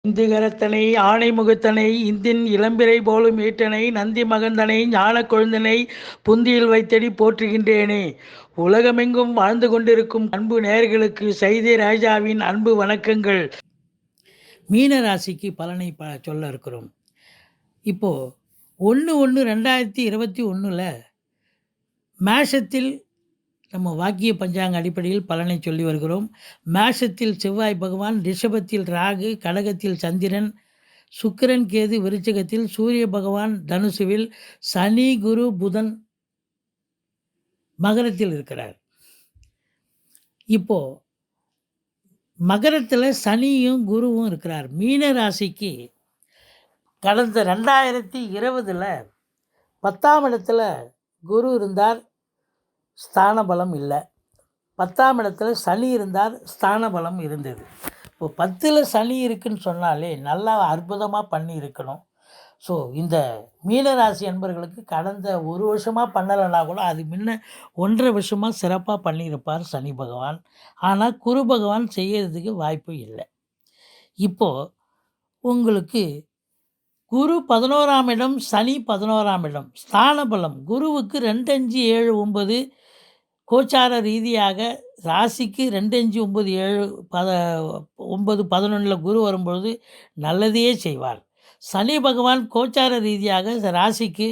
இந்திகரத்தனை ஆணை முகத்தனை இந்தின் இளம்பிறை போலும் ஈட்டனை நந்தி மகந்தனை ஞான கொழுந்தனை புந்தியில் வைத்தடி போற்றுகின்றேனே. உலகமெங்கும் வாழ்ந்து கொண்டிருக்கும் அன்பு நேயர்களுக்கு சைதை ராஜாவின் அன்பு வணக்கங்கள். மீன ராசிக்கு பலனை சொல்ல இருக்கிறோம். இப்போ 1/1/2021 மேஷத்தில் நம்ம வாக்கிய பஞ்சாங்க அடிப்படையில் பலனை சொல்லி வருகிறோம். மேஷத்தில் செவ்வாய் பகவான், ரிஷபத்தில் ராகு, கடகத்தில் சந்திரன், சுக்கிரன் கேது விருச்சிகத்தில், சூரிய பகவான் தனுசுவில், சனி குரு புதன் மகரத்தில் இருக்கிறார். இப்போ மகரத்தில் சனியும் குருவும் இருக்கிறார். மீன ராசிக்கு கடந்த 2020 10ஆம் இடத்துல குரு இருந்தார், ஸ்தான பலம் இல்லை. 10ஆம் இடத்துல சனி இருந்தார், ஸ்தான பலம் இருந்தது. இப்போ 10ல் சனி இருக்குன்னு சொன்னாலே நல்லா அற்புதமாக பண்ணி இருக்கணும். ஸோ இந்த மீனராசி அன்பர்களுக்கு கடந்த 1 வருஷமாக பண்ணலைன்னா கூட அது முன்ன 1.5 வருஷமாக சிறப்பாக பண்ணியிருப்பார் சனி பகவான். ஆனால் குரு பகவான் செய்யறதுக்கு வாய்ப்பு இல்லை. இப்போது உங்களுக்கு குரு 11ஆம் இடம், சனி 11ஆம் இடம், ஸ்தான பலம் குருவுக்கு 2, 5, 7, 9 கோச்சார ரீதியாக ராசிக்கு 2, 5, 9, 7, 9, 11 குரு வரும்பொழுது நல்லதையே செய்வார். சனி பகவான் கோச்சார ரீதியாக ராசிக்கு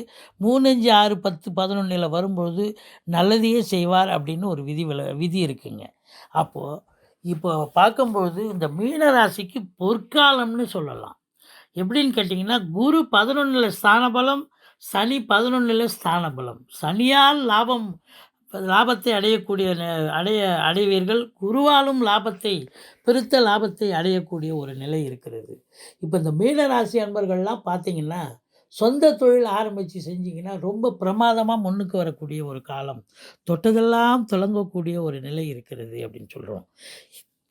3, 5, 6, 10, 11 வரும்பொழுது நல்லதையே செய்வார் அப்படின்னு ஒரு விதி இருக்குங்க. அப்போது இப்போ பார்க்கும்பொழுது இந்த மீன ராசிக்கு பொற்காலம்னு சொல்லலாம். எப்படின்னு கேட்டிங்கன்னா, குரு 11 ஸ்தான பலம், சனி 11 ஸ்தான பலம். சனியால் லாபத்தை அடைவீர்கள். குருவாலும் பெருத்த லாபத்தை அடையக்கூடிய ஒரு நிலை இருக்கிறது. இப்போ இந்த மீனராசி அன்பர்கள்லாம் பார்த்தீங்கன்னா, சொந்த தொழில் ஆரம்பித்து செஞ்சிங்கன்னா ரொம்ப பிரமாதமாக முன்னுக்கு வரக்கூடிய ஒரு காலம், தொட்டதெல்லாம் தொடங்கக்கூடிய ஒரு நிலை இருக்கிறது அப்படின்னு சொல்கிறோம்.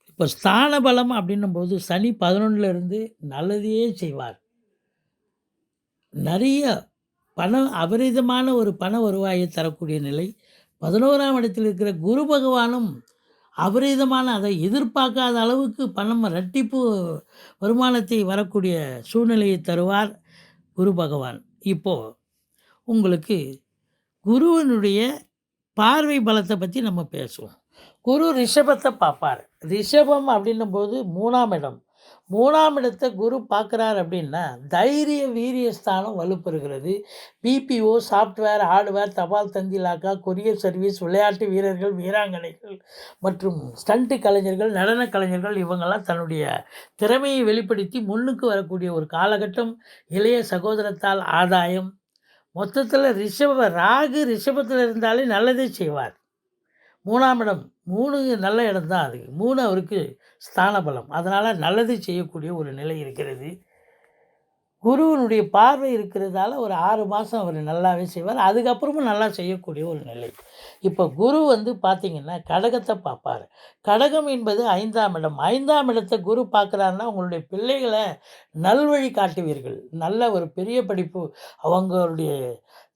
இப்போ ஸ்தான பலம் அப்படின்னும்போது சனி 11 இருந்து நல்லதையே செய்வார். நிறைய அபரிதமான ஒரு பண வருவாயை தரக்கூடிய நிலை. 11ஆம் இடத்தில் இருக்கிற குரு பகவானும் அபரிதமான, அதை எதிர்பார்க்காத அளவுக்கு பணம் இரட்டிப்பு வருமானத்தை வரக்கூடிய சூழ்நிலையை தருவார் குரு பகவான். இப்போது உங்களுக்கு குருவினுடைய பார்வை பலத்தை பற்றி நம்ம பேசுவோம். குரு ரிஷபத்தை பார்ப்பார். ரிஷபம் அப்படின்னும்போது 3ஆம் இடம். 3ஆம் இடத்தை குரு பார்க்குறார் அப்படின்னா தைரிய வீரிய ஸ்தானம் வலுப்பெறுகிறது. பிபிஓ, சாஃப்ட்வேர், ஹார்ட்வேர், தபால் தந்தி இலாக்கா, கொரியர் சர்வீஸ், விளையாட்டு வீரர்கள், வீராங்கனைகள் மற்றும் ஸ்டண்ட்டு கலைஞர்கள், நடன கலைஞர்கள் இவங்கெல்லாம் தன்னுடைய திறமையை வெளிப்படுத்தி முன்னுக்கு வரக்கூடிய ஒரு காலகட்டம். இளைய சகோதரத்தால் ஆதாயம். மொத்தத்தில் ராகு ரிஷபத்தில் இருந்தாலே நல்லதே செய்வார். 3ஆம் இடம் 3 நல்ல இடம் தான். அது 3 அவருக்கு ஸ்தான பலம். அதனால் நல்லது செய்யக்கூடிய ஒரு நிலை இருக்கிறது. குருவினுடைய பார்வை இருக்கிறதால ஒரு 6 மாதம் அவர் நல்லாவே செய்வார். அதுக்கப்புறமும் நல்லா செய்யக்கூடிய ஒரு நிலை. இப்போ குரு பார்த்திங்கன்னா கடகத்தை பார்ப்பார். கடகம் என்பது 5ஆம் இடம். 5ஆம் இடத்தை குரு பார்க்குறாருன்னா உங்களுடைய பிள்ளைகளை நல்வழி காட்டுவீர்கள். நல்ல ஒரு பெரிய படிப்பு, அவங்களுடைய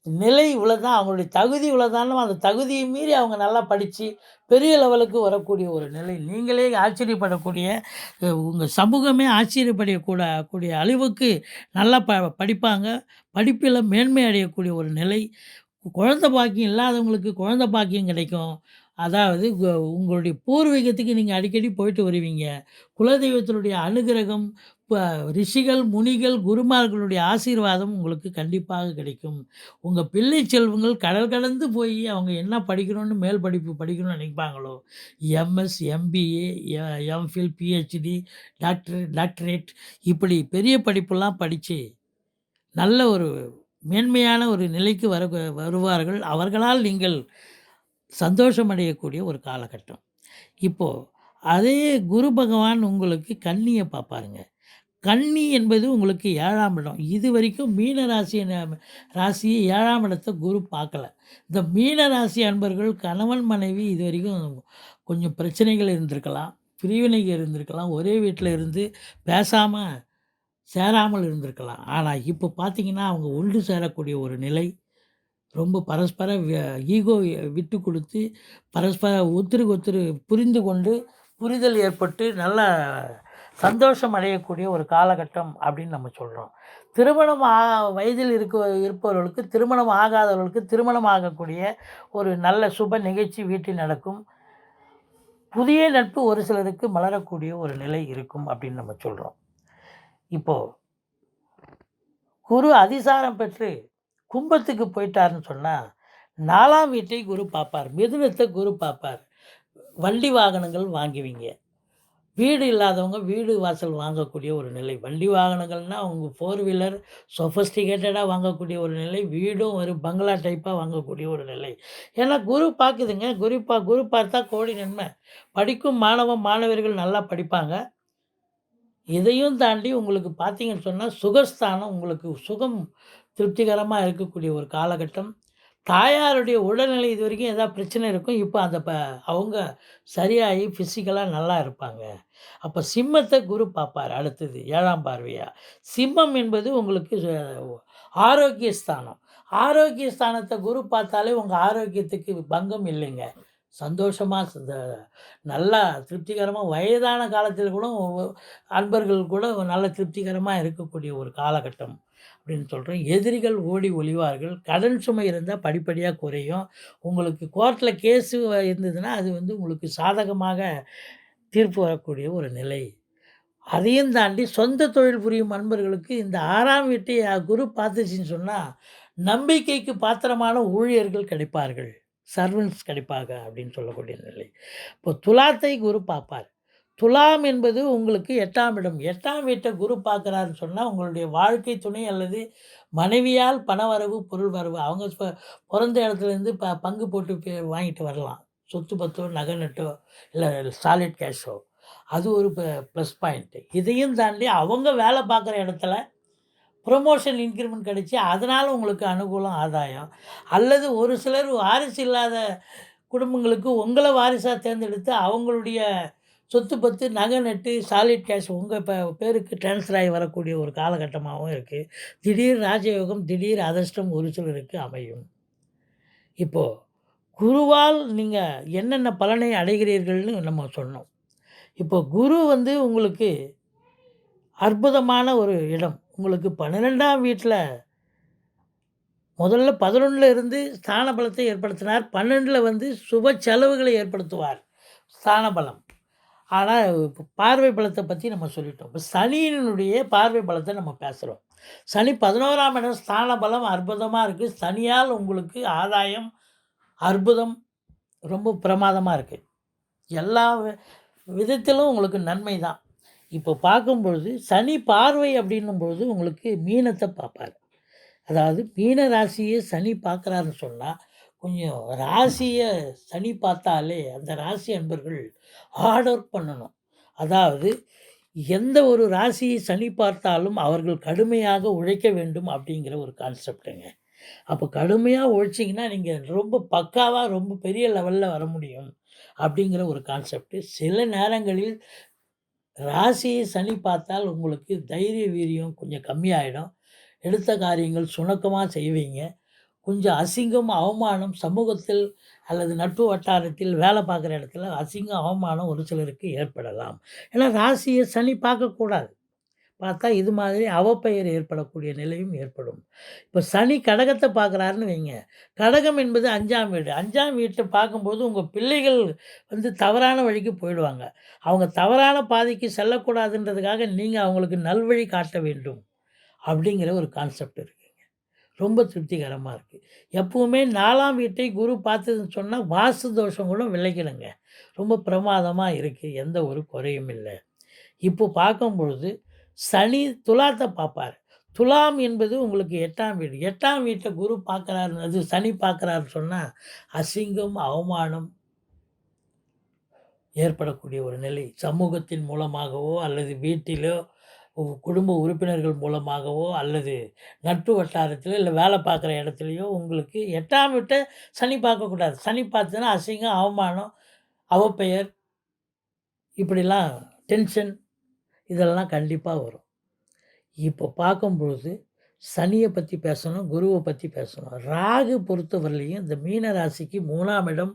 நிலை இவ்வளோதான், அவங்களுடைய தகுதி இவ்வளோதான்னு அந்த தகுதியை மீறி அவங்க நல்லா படித்து பெரிய லெவலுக்கு வரக்கூடிய ஒரு நிலை. நீங்களே ஆச்சரியப்படக்கூடிய, உங்கள் சமூகமே ஆச்சரியப்படக்கூடிய அளவுக்கு நல்லா படிப்பாங்க. படிப்பில் மேன்மை அடையக்கூடிய ஒரு நிலை. குழந்தை பாக்கியம் இல்லாதவங்களுக்கு குழந்தை பாக்கியம் கிடைக்கும். அதாவது உங்களுடைய பூர்வீகத்துக்கு நீங்கள் அடிக்கடி போயிட்டு வருவீங்க. குலதெய்வத்தினுடைய அனுகிரகம், ரிஷிகள், முனிகள், குருமார்களுடைய ஆசீர்வாதம் உங்களுக்கு கண்டிப்பாக கிடைக்கும். உங்கள் பிள்ளை செல்வங்கள் கடல் கடந்து போய் அவங்க என்ன படிக்கணும்னு மேல் படிப்பு படிக்கணும்னு நினைப்பாங்களோ, MS, MBA, MPhil, PhD, doctorate இப்படி பெரிய படிப்புலாம் படித்து நல்ல ஒரு மேன்மையான ஒரு நிலைக்கு வருவார்கள். அவர்களால் நீங்கள் சந்தோஷம் அடையக்கூடிய ஒரு காலகட்டம். இப்போது அதே குரு பகவான் உங்களுக்கு கன்னியை பார்ப்பாருங்க. கன்னி என்பது உங்களுக்கு 7ஆம் இடம். இது வரைக்கும் மீன ராசியை 7ஆம் இடத்தை குரு பார்க்கல. இந்த மீன ராசி அன்பர்கள் கணவன் மனைவி இது வரைக்கும் கொஞ்சம் பிரச்சனைகள் இருந்திருக்கலாம், பிரிவினைகள் இருந்திருக்கலாம், ஒரே வீட்டில் இருந்து பேசாமல் சேராமல் இருந்திருக்கலாம். ஆனால் இப்போ பார்த்திங்கன்னா அவங்க ஒன்று சேரக்கூடிய ஒரு நிலை. ரொம்ப பரஸ்பர ஈகோ விட்டு கொடுத்து, பரஸ்பர ஒருத்தருக்கு ஒருத்தர் புரிந்து கொண்டு, புரிதல் ஏற்பட்டு நல்லா சந்தோஷம் அடையக்கூடிய ஒரு காலகட்டம் அப்படின்னு நம்ம சொல்கிறோம். திருமணம் வயதில் இருப்பவர்களுக்கு, திருமணம் ஆகாதவர்களுக்கு திருமணம் ஆகக்கூடிய ஒரு நல்ல சுப நிகழ்ச்சி வீட்டில் நடக்கும். புதிய நட்பு ஒரு சிலருக்கு மலரக்கூடிய ஒரு நிலை இருக்கும் அப்படின்னு நம்ம சொல்கிறோம். இப்போ குரு அதிசாரம் பெற்று கும்பத்துக்கு போயிட்டாருன்னு சொன்னா, 4ஆம் வீட்டை குரு பார்ப்பார். மிதுனத்த குரு பார்ப்பார். வண்டி வாகனங்கள் வாங்குவீங்க. வீடு இல்லாதவங்க வீடு வாசல் வாங்கக்கூடிய ஒரு நிலை. வண்டி வாகனங்கள்னா உங்க 4 வீலர் சொஃபஸ்டிகேட்டடா வாங்கக்கூடிய ஒரு நிலை. வீடும் ஒரு பங்களா டைப்பா வாங்கக்கூடிய ஒரு நிலை. ஏன்னா குரு பார்க்குதுங்க. குரு பார்த்தா கோடி நன்மை. படிக்கும் மாணவர்கள் நல்லா படிப்பாங்க. இதையும் தாண்டி உங்களுக்கு பார்த்தீங்கன்னு சொன்னா, சுகஸ்தானம் உங்களுக்கு சுகம் திருப்திகரமா இருக்கக்கூடிய ஒரு காலகட்டம். தாயாருடைய உடல்நிலை இதுவரைக்கும் ஏதாவது பிரச்சனை இருக்கும். இப்ப அந்த அவங்க சரியாகி ஃபிசிக்கலா நல்லா இருப்பாங்க. அப்ப சிம்மத்த குரு பார்ப்பார் அடுத்தது 7ஆம் பார்வையா. சிம்மம் என்பது உங்களுக்கு ஆரோக்கிய ஸ்தானம். ஆரோக்கிய ஸ்தானத்த குரு பார்த்தாலே உங்க ஆரோக்கியத்துக்கு பங்கம் இல்லைங்க. சந்தோஷமா நல்லா திருப்திகரமா வயதான காலத்தில கூட அன்பர்கள் கூட நல்ல திருப்திகரமா இருக்கக்கூடிய ஒரு காலகட்டம் அப்படின்னு சொல்றேன். எதிரிகள் ஓடி ஒளிவார்கள். கடன் சுமை இருந்தா படிப்படியா குறையும். உங்களுக்கு கோர்ட்ல கேஸு இருந்ததுன்னா, அது வந்து உங்களுக்கு சாதகமாக தீர்ப்பு வரக்கூடிய ஒரு நிலை. அதையும் தாண்டி சொந்த தொழில் புரியும் அன்பர்களுக்கு இந்த 6ஆம் வீட்டை குரு பார்த்துச்சுன்னு சொன்னா, நம்பிக்கைக்கு பாத்திரமான ஊழியர்கள் கிடைப்பார்கள். சர்வன்ட்ஸ் கிடைப்பாங்க அப்படின்னு சொல்லக்கூடிய நிலை. இப்போ துலாத்தை குரு பார்ப்பார். துலாம் என்பது உங்களுக்கு 8ஆம் இடம். 8ஆம் வீட்ட குரு பார்க்குறாருன்னு சொன்னா, உங்களுடைய வாழ்க்கை துணை அல்லது மனைவியால் பணவரவு, பொருள் வரவு அவங்க பொறந்த இடத்துலேருந்து பங்கு போட்டு வாங்கிட்டு வரலாம். சொத்து பத்தோ, நகை நட்டோ, இல்ல சாலிட் கேஷோ. அது ஒரு ப்ளஸ் பாயிண்ட்டு. இதையும் தாண்டி அவங்க வேலை பார்க்குற இடத்துல புரமோஷன், இன்கிரிமெண்ட் கிடைச்சு, அதனால உங்களுக்கு அனுகூலம், ஆதாயம். அல்லது ஒரு சிலர் வாரிசு இல்லாத குடும்பங்களுக்கு உங்கள வாரிசா தேர்ந்தெடுத்து அவங்களுடைய சொத்து பத்து, நகை நட்டு, சாலிட் கேஷ் உங்க பேருக்கு ட்ரான்ஸ்ஃபர் ஆகி வரக்கூடிய ஒரு காலகட்டமாவும் இருக்கு. திடீர் ராஜயோகம், திடீர் அதிர்ஷ்டம் ஒரு சிலருக்கு அமையும். இப்போ குருவால் நீங்க என்னென்ன பலனை அடைகிறீர்கள்னு நம்ம சொன்னோம். இப்போ குரு வந்து உங்களுக்கு அற்புதமான ஒரு இடம். உங்களுக்கு 12ஆம் வீட்ல முதல்ல 11ல இருந்து ஸ்தான பலத்தை ஏற்படுத்தினார். 12ல வந்து சுப செலவுகளை ஏற்படுத்துவார். ஸ்தான பலம். ஆனா, இப்ப பார்வை பலத்த பத்தி நம்ம சொல்லிட்டோம். இப்ப சனியினுடைய பார்வை பலத்த நம்ம பேசுறோம். சனி 11ஆம் இடம் ஸ்தான பலம் அற்புதமா இருக்கு. சனியால் உங்களுக்கு ஆதாயம், அற்புதம் ரொம்ப பிரமாதமா இருக்கு. எல்லா விதத்திலும் உங்களுக்கு நன்மை தான். இப்போ பார்க்கும்பொழுது சனி பார்வை அப்படின்னும்பொழுது உங்களுக்கு மீனத்த பார்ப்பார். அதாவது மீன ராசியை சனி பார்க்குறாருன்னு சொன்னா, கொஞ்சம் ராசிய சனி பார்த்தாலே அந்த ராசி அன்பர்கள் ஹார்ட் ஒர்க் பண்ணணும். அதாவது எந்த ஒரு ராசியை சனி பார்த்தாலும் அவர்கள் கடுமையாக உழைக்க வேண்டும் அப்படிங்கிற ஒரு கான்செப்ட்டுங்க. அப்போ கடுமையா உழைச்சிங்கன்னா, நீங்க ரொம்ப பக்காவா ரொம்ப பெரிய லெவல்ல வர முடியும். அப்படிங்கிற ஒரு கான்செப்ட். சில நேரங்களில் ராசியை சனி பார்த்தால் உங்களுக்கு தைரிய வீரியம் கொஞ்சம் கம்மியாயிடும். எடுத்த காரியங்கள் சுணக்கமா செய்வீங்க. கொஞ்சம் அசிங்கம், அவமானம் சமூகத்தில் அல்லது நட்பு வட்டாரத்தில் வேலை பார்க்குற இடத்துல அசிங்கம், அவமானம் ஒரு சிலருக்கு ஏற்படலாம். ஏன்னா ராசியை சனி பார்க்கக்கூடாது. பார்த்தா இது மாதிரி அவப்பெயர் ஏற்படக்கூடிய நிலையும் ஏற்படும். இப்போ சனி கடகத்த பார்க்குறாருன்னு வைங்க. கடகம் என்பது 5ஆம் வீடு. 5ஆம் வீட்ட பார்க்கும்போது உங்க பிள்ளைகள் வந்து தவறான வழிக்கு போயிடுவாங்க. அவங்க தவறான பாதைக்கு செல்லக்கூடாதுன்றதுக்காக நீங்க அவங்களுக்கு நல்வழி காட்ட வேண்டும். அப்படிங்கிற ஒரு கான்செப்ட் இருக்குங்க. ரொம்ப திருப்திகரமா இருக்கு. எப்பவுமே 4ஆம் வீட்டை குரு பார்த்ததுன்னு சொன்னா, வாஸ்து தோஷம் கூட விலகிடுங்க. ரொம்ப பிரமாதமா இருக்கு. எந்த ஒரு குறையும் இல்ல. இப்போ பார்க்கும்பொழுது சனி துலாத்த பார்ப்பார். துலாம் என்பது உங்களுக்கு 8ஆம் வீடு. 8ஆம் வீட்ட குரு பார்க்குறாரு, அது சனி பார்க்குறாருன்னு சொன்னா, அசிங்கம், அவமானம் ஏற்படக்கூடிய ஒரு நிலை. சமூகத்தின் மூலமாகவோ, அல்லது வீட்டிலோ, குடும்ப உறுப்பினர்கள் மூலமாகவோ, அல்லது நட்பு வட்டாரத்திலோ, இல்ல வேலை பார்க்குற இடத்துலயோ உங்களுக்கு 8ஆம் வீட்ட சனி பார்க்கக்கூடாது. சனி பார்த்ததுன்னா அசிங்கம், அவமானம், அவப்பெயர் இப்படிலாம் டென்ஷன் இதெல்லாம் கண்டிப்பா வரும். இப்போ பார்க்கும்பொழுது, சனியை பற்றி பேசணும், குருவை பற்றி பேசணும். ராகு பொறுத்தவரையிலையும் இந்த மீன ராசிக்கு 3ஆம் இடம்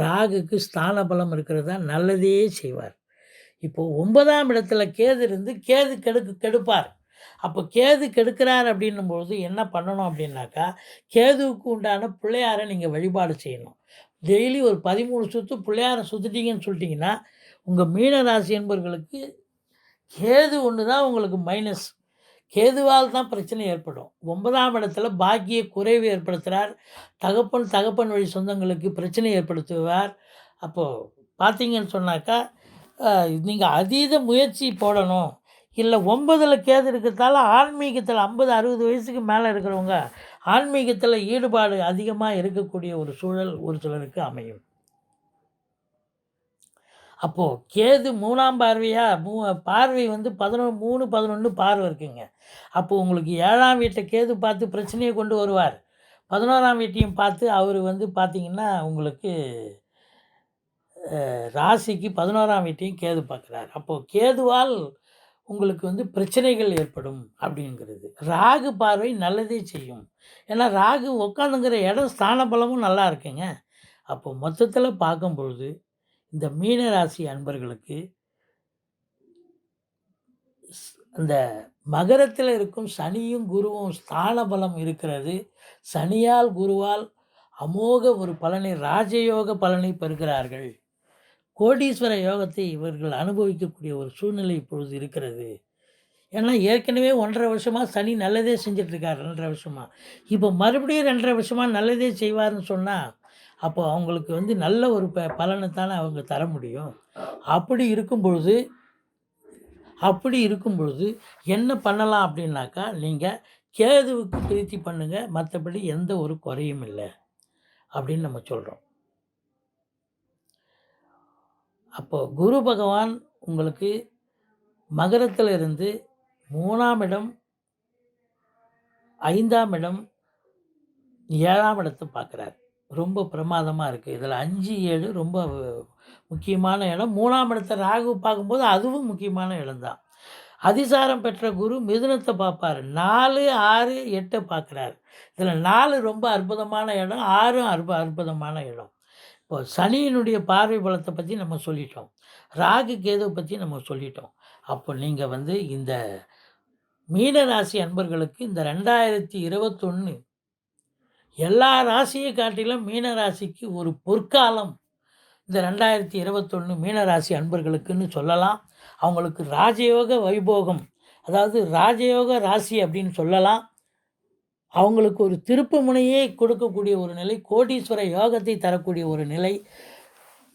ராகுக்கு ஸ்தான பலம் இருக்கிறது தான் நல்லதே செய்வார். இப்போது 9ஆம் இடத்துல கேது இருந்து கேது கெடுப்பார். அப்போ கேது கெடுக்கிறார் அப்படின்னும்பொழுது என்ன பண்ணணும் அப்படின்னாக்கா, கேதுவுக்கு உண்டான பிள்ளையாரை நீங்கள் வழிபாடு செய்யணும். டெய்லி ஒரு 13 சுற்று பிள்ளையாரை சுற்றிட்டீங்கன்னு சொல்லிட்டிங்கன்னா, உங்கள் மீன ராசி என்பவர்களுக்கு கேது ஒன்று தான் உங்களுக்கு மைனஸ். கேதுவால் தான் பிரச்சனை ஏற்படும். 9ஆம் இடத்துல பாக்கிய குறைவு ஏற்படுத்துகிறார். தகப்பன் வழி சொந்தங்களுக்கு பிரச்சனை ஏற்படுத்துவார். அப்போது பார்த்தீங்கன்னு சொன்னாக்கா, நீங்கள் அதீத முயற்சி போடணும். இல்லை 9ல் கேது இருக்கிறதால ஆன்மீகத்தில் 50, 60 வயசுக்கு மேலே இருக்கிறவங்க ஆன்மீகத்தில் ஈடுபாடு அதிகமாக இருக்கக்கூடிய ஒரு சூழல் ஒரு சிலருக்கு அமையும். அப்போது கேது 3ஆம் பார்வையாக பார்வை வந்து 3, 11 பார்வை இருக்குங்க. அப்போது உங்களுக்கு 7ஆம் வீட்டை கேது பார்த்து பிரச்சனையை கொண்டு வருவார். 11ஆம் வீட்டையும் பார்த்து அவர் வந்து பார்த்திங்கன்னா உங்களுக்கு ராசிக்கு 11ஆம் வீட்டையும் கேது பார்க்குறார். அப்போது கேதுவால் உங்களுக்கு வந்து பிரச்சனைகள் ஏற்படும் அப்படிங்கிறது. ராகு பார்வை நல்லதே செய்யும். ஏன்னா ராகு உட்காந்துங்கிற இடம் ஸ்தான பலமும் நல்லா இருக்குங்க. அப்போ மொத்தத்தில் பார்க்கும் பொழுது இந்த மீன ராசி அன்பர்களுக்கு அந்த மகரத்தில் இருக்கும் சனியும் குருவும் ஸ்தான பலம் இருக்கிறது. சனியால் குருவால் அமோக ஒரு பலனை, ராஜயோக பலனை பெறுகிறார்கள். கோடீஸ்வர யோகத்தை இவர்கள் அனுபவிக்கக்கூடிய ஒரு சூழ்நிலை இப்பொழுது இருக்கிறது. ஏன்னா ஏற்கனவே 1.5 வருஷமாக சனி நல்லதே செஞ்சிட்ருக்கார். 2.5 வருஷமாக. இப்போ மறுபடியும் 2.5 வருஷமாக நல்லதே செய்வார்னு சொன்னால், அப்போ அவங்களுக்கு வந்து நல்ல ஒரு பலனை தானே அவங்க தர முடியும். அப்படி இருக்கும் பொழுது என்ன பண்ணலாம் அப்படின்னாக்கா, நீங்கள் கேதுவுக்கு பிரீத்தி பண்ணுங்கள். மற்றபடி எந்த ஒரு குறையும் இல்லை அப்படின்னு நம்ம சொல்கிறோம். அப்போது குரு பகவான் உங்களுக்கு மகரத்தில் இருந்து 3ஆம் இடம், 5ஆம் இடம், 7ஆம் இடத்தை பார்க்குறார். ரொம்ப பிரமாதமாக இருக்குது. இதில் 5, 7 ரொம்ப முக்கியமான இடம். 3ஆம் இடத்தை ராகு பார்க்கும்போது அதுவும் முக்கியமான இடம்தான். அதிசாரம் பெற்ற குரு மிதுனத்தை பார்ப்பார். 4, 6, 8 பார்க்குறார். இதில் 4 ரொம்ப அற்புதமான இடம், 6ம் அற்புதமான இடம். இப்போ சனியினுடைய பார்வை பலத்தை பற்றி நம்ம சொல்லிட்டோம். ராகு கேதுவை பற்றி நம்ம சொல்லிட்டோம். அப்போ நீங்கள் வந்து இந்த மீனராசி அன்பர்களுக்கு இந்த 2021 எல்லா ராசியை காட்டிலும் மீனராசிக்கு ஒரு பொற்காலம். இந்த 2021 மீனராசி அன்பர்களுக்குன்னு சொல்லலாம். அவங்களுக்கு ராஜயோக வைபோகம், அதாவது ராஜயோக ராசி அப்படின்னு சொல்லலாம். அவங்களுக்கு ஒரு திருப்பு முனையே கொடுக்கக்கூடிய ஒரு நிலை, கோடீஸ்வர யோகத்தை தரக்கூடிய ஒரு நிலை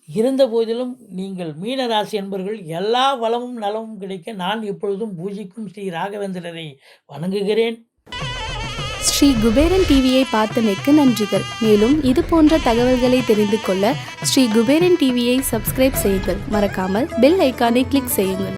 இருந்த போதிலும், நீங்கள் மீனராசி என்பவர்கள் எல்லா வளமும் நலமும் கிடைக்க நான் எப்பொழுதும் பூஜிக்கும் ஸ்ரீ ராகவேந்திரரை வணங்குகிறேன். ஸ்ரீ குபேரன் டிவியை பார்த்தமைக்கு நன்றிகள். மேலும் இது போன்ற தகவல்களை தெரிந்து கொள்ள ஸ்ரீ குபேரன் டிவியை சப்ஸ்கிரைப் செய்யுங்கள். மறக்காமல் பெல் ஐக்கானை கிளிக் செய்யுங்கள்.